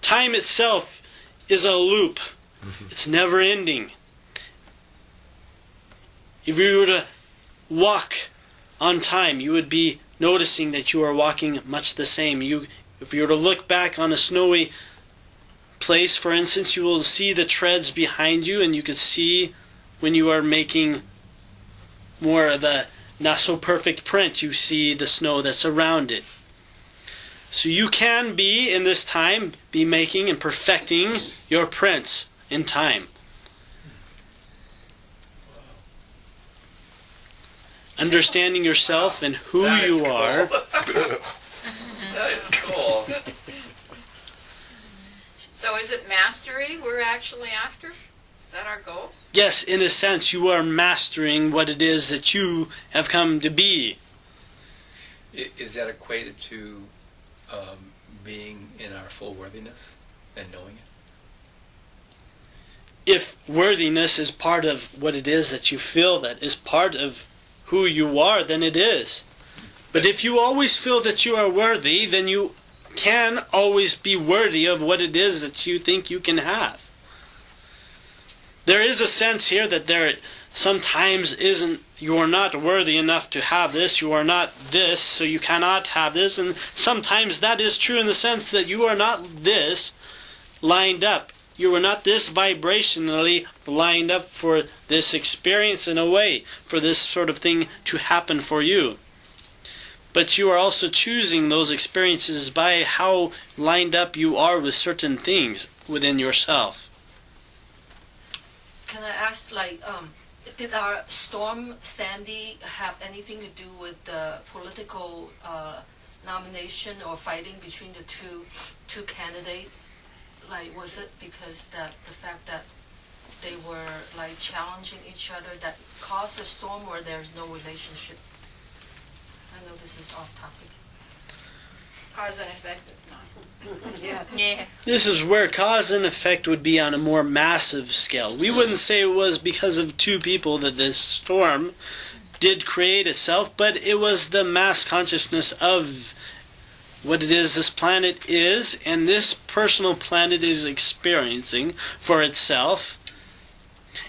Time itself is a loop. It's never ending. If you were to walk on time, you would be noticing that you are walking much the same. If you were to look back on a snowy place, for instance, you will see the treads behind you, and you could see when you are making more of the not so perfect print, you see the snow that's around it. So you can be, in this time, be making and perfecting your prints in time. Understanding yourself and who That is you cool. are. That is cool. So is it mastery we're actually after? Is that our goal? Yes, in a sense, you are mastering what it is that you have come to be. Is that equated to being in our full worthiness and knowing it? If worthiness is part of what it is that you feel that is part of who you are, then it is. But if you always feel that you are worthy, then you can always be worthy of what it is that you think you can have. There is a sense here that there sometimes isn't, you are not worthy enough to have this, you are not this, so you cannot have this, and sometimes that is true in the sense that you are not this lined up. You are not this vibrationally lined up for this experience in a way, for this sort of thing to happen for you. But you are also choosing those experiences by how lined up you are with certain things within yourself. Can I ask, did our storm, Sandy, have anything to do with the political nomination or fighting between the two candidates? Was it because the fact that they were challenging each other that caused the storm, or there's no relationship? I know this is off topic. Cause and effect is not. Yeah. This is where cause and effect would be on a more massive scale. We wouldn't say it was because of two people that this storm did create itself, but it was the mass consciousness of what it is this planet is, and this personal planet is experiencing for itself,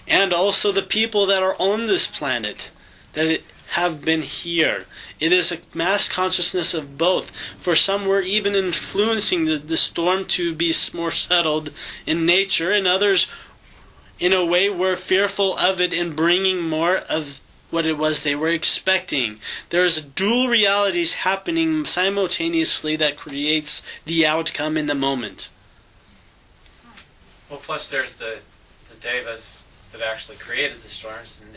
and also the people that are on this planet that have been here. It is a mass consciousness of both. For some, we're even influencing the storm to be more settled in nature, and others, in a way, were fearful of it and bringing more of what it was they were expecting. There's dual realities happening simultaneously that creates the outcome in the moment. Well, plus there's the devas that actually created the storms, and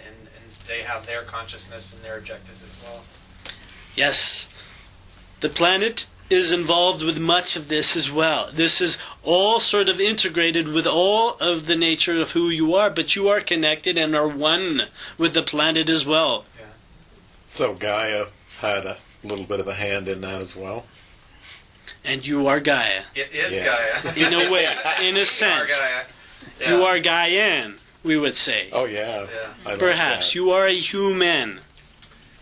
they have their consciousness and their objectives as well. Yes, the planet is involved with much of this as well. This is all sort of integrated with all of the nature of who you are, but you are connected and are one with the planet as well. Yeah. So Gaia had a little bit of a hand in that as well. And you are Gaia. It is Yes. Gaia. In a way, in a You are sense. Gaia. Yeah. You are Gaian, we would say. Oh yeah. Yeah. I like Perhaps. that. You are a human.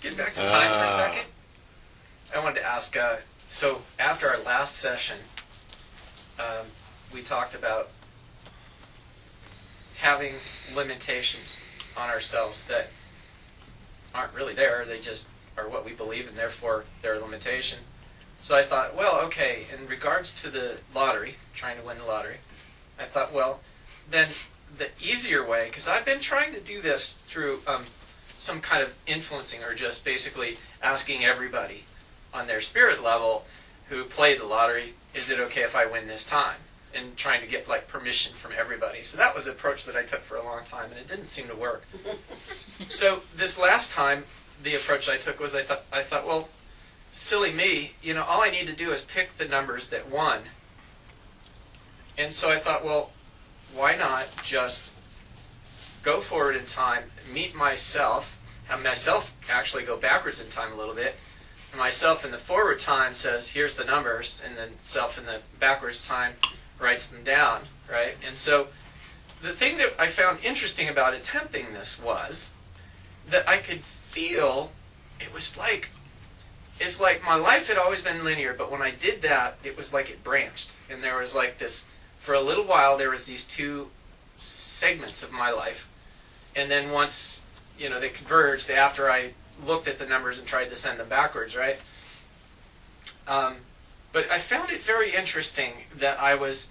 Get back to time for a second. I wanted to ask, so after our last session, we talked about having limitations on ourselves that aren't really there. They just are what we believe, and therefore they're a limitation. So I thought, well, okay, in regards to the lottery, trying to win the lottery, I thought, well, then the easier way, because I've been trying to do this through some kind of influencing, or just basically asking everybody on their spirit level who played the lottery, is it okay if I win this time? And trying to get like permission from everybody. So that was an approach that I took for a long time, and it didn't seem to work. So this last time, the approach I took was I thought, well, silly me, all I need to do is pick the numbers that won. And so I thought, well, why not just go forward in time, meet myself, have myself actually go backwards in time a little bit, and myself in the forward time says, here's the numbers, and then self in the backwards time writes them down, right? And so the thing that I found interesting about attempting this was that I could feel it's like my life had always been linear, but when I did that, it was like it branched. And there was like this, for a little while, there was these two segments of my life. And then once, they converged after I looked at the numbers and tried to send them backwards, right? But I found it very interesting that I was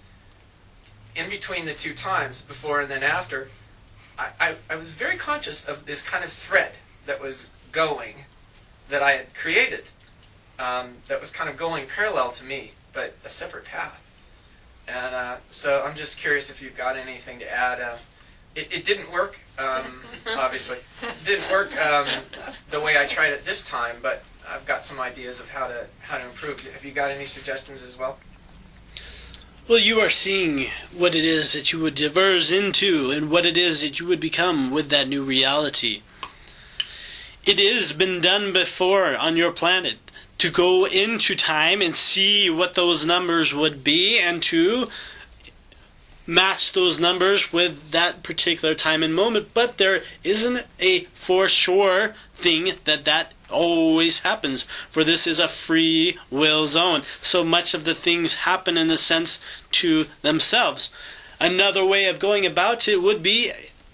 in between the two times, before and then after. I was very conscious of this kind of thread that was going, that I had created, that was kind of going parallel to me, but a separate path. And so I'm just curious if you've got anything to add. It didn't work, obviously. It didn't work the way I tried it this time, but I've got some ideas of how to improve. Have you got any suggestions as well? Well, you are seeing what it is that you would diverge into and what it is that you would become with that new reality. It has been done before on your planet to go into time and see what those numbers would be and to match those numbers with that particular time and moment, but there isn't a for sure thing that always happens, for this is a free will zone. So much of the things happen in a sense to themselves. Another way of going about it would be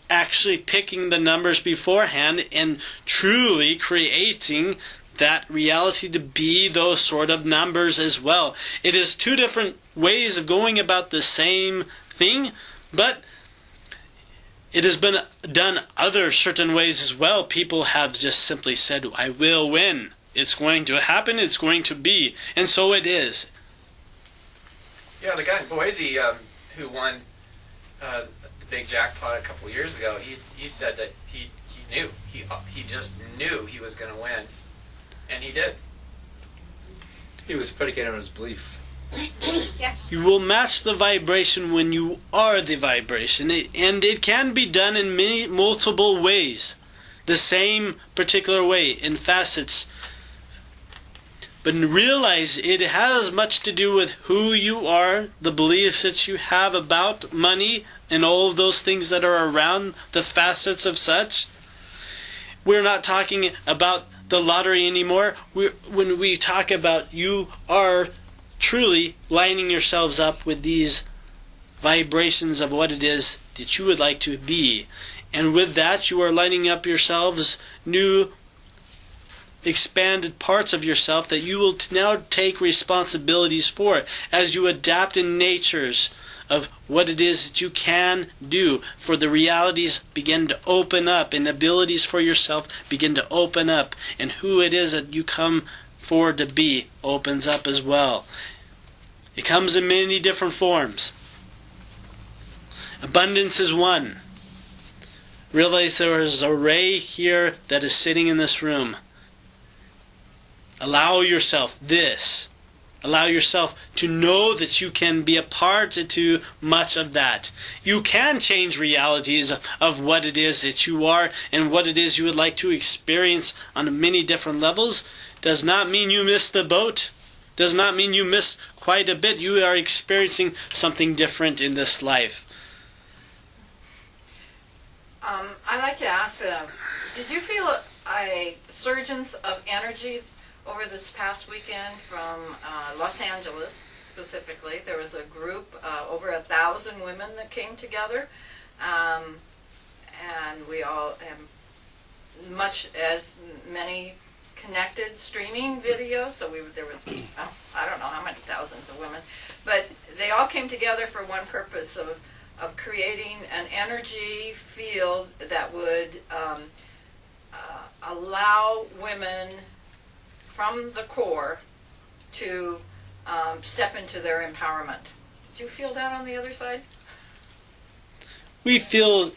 actually picking the numbers beforehand and truly creating that reality to be those sort of numbers as well. It is two different ways of going about the same thing, but it has been done other certain ways as well. People have just simply said, I will win. It's going to happen, it's going to be. And so it is. Yeah, the guy in Boise who won the big jackpot a couple of years ago, he said that he knew. He just knew he was going to win. And he did. He was predicated on his belief. Yes. You will match the vibration when you are the vibration. And it can be done in multiple ways. The same particular way, in facets. But realize it has much to do with who you are, the beliefs that you have about money, and all of those things that are around the facets of such. We're not talking about the lottery anymore. When we talk about you are truly lining yourselves up with these vibrations of what it is that you would like to be. And with that, you are lining up yourselves new expanded parts of yourself that you will now take responsibilities for as you adapt in natures of what it is that you can do, for the realities begin to open up and abilities for yourself begin to open up, and who it is that you come forward to be opens up as well. It comes in many different forms. Abundance is one. Realize there is a ray here that is sitting in this room. Allow yourself this. Allow yourself to know that you can be a part to much of that. You can change realities of what it is that you are and what it is you would like to experience on many different levels. Does not mean you miss the boat. Does not mean you miss quite a bit. You are experiencing something different in this life. I'd like to ask, did you feel a resurgence of energies over this past weekend from Los Angeles specifically. There was a group, over 1,000 women that came together, and we all have much as many connected streaming videos. So there was, I don't know how many thousands of women, but they all came together for one purpose of creating an energy field that would allow women from the core to step into their empowerment. Do you feel that on the other side? We feel,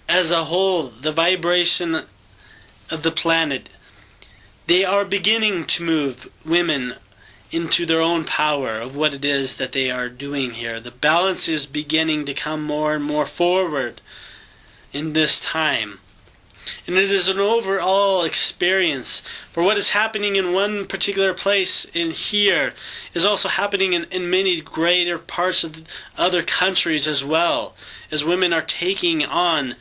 as a whole, the vibration of the planet. They are beginning to move women into their own power of what it is that they are doing here. The balance is beginning to come more and more forward in this time. And it is an overall experience. For what is happening in one particular place in here is also happening in many greater parts of other countries as well, as women are taking on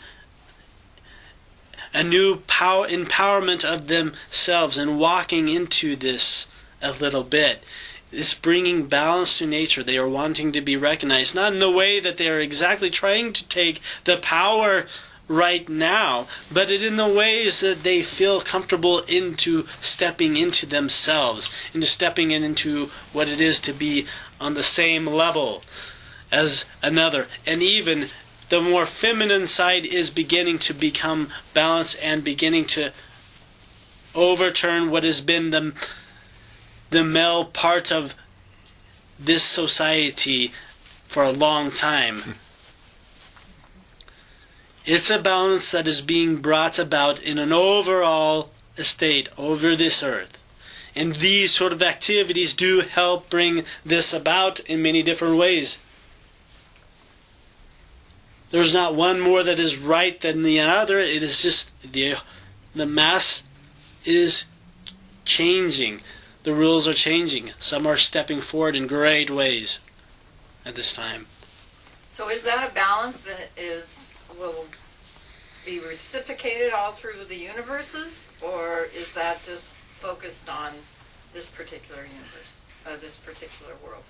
a new power, empowerment of themselves and walking into this a little bit. It's bringing balance to nature. They are wanting to be recognized, not in the way that they are exactly trying to take the power right now, but in the ways that they feel comfortable into stepping into themselves, into stepping into what it is to be on the same level as another. And even the more feminine side is beginning to become balanced and beginning to overturn what has been the male part of this society for a long time. It's a balance that is being brought about in an overall estate over this earth. And these sort of activities do help bring this about in many different ways. There's not one more that is right than the other. It is just the mass is changing. The rules are changing. Some are stepping forward in great ways at this time. So is that a balance that will be reciprocated all through the universes, or is that just focused on this particular universe, this particular world?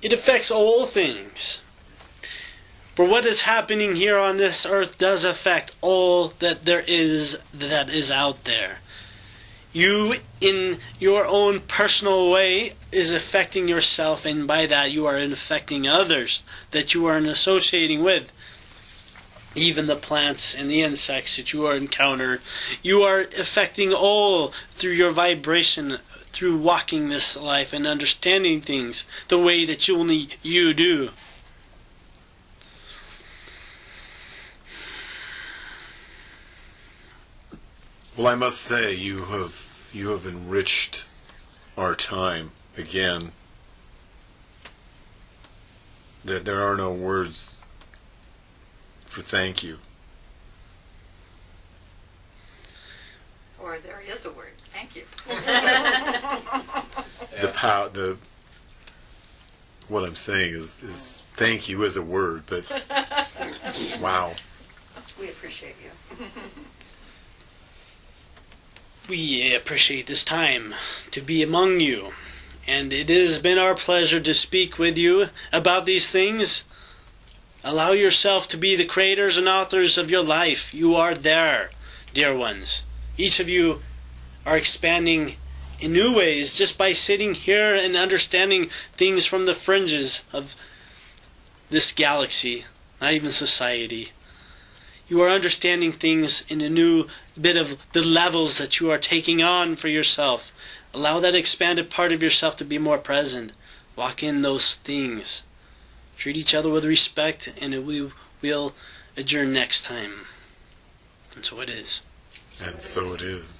It affects all things. For what is happening here on this earth does affect all that there is that is out there. You, in your own personal way, is affecting yourself, and by that you are affecting others that you are associating with. Even the plants and the insects that you are encounter, you are affecting all through your vibration, through walking this life and understanding things the way that only you do. Well, I must say, you have enriched our time again. There are no words for thank you. Or there is a word. Thank you. What I'm saying is thank you is a word, but wow. We appreciate you. We appreciate this time to be among you, and it has been our pleasure to speak with you about these things. Allow yourself to be the creators and authors of your life. You are there, dear ones. Each of you are expanding in new ways just by sitting here and understanding things from the fringes of this galaxy, not even society. You are understanding things in a new bit of the levels that you are taking on for yourself. Allow that expanded part of yourself to be more present. Walk in those things. Treat each other with respect, and we will adjourn next time. And so it is. And so it is.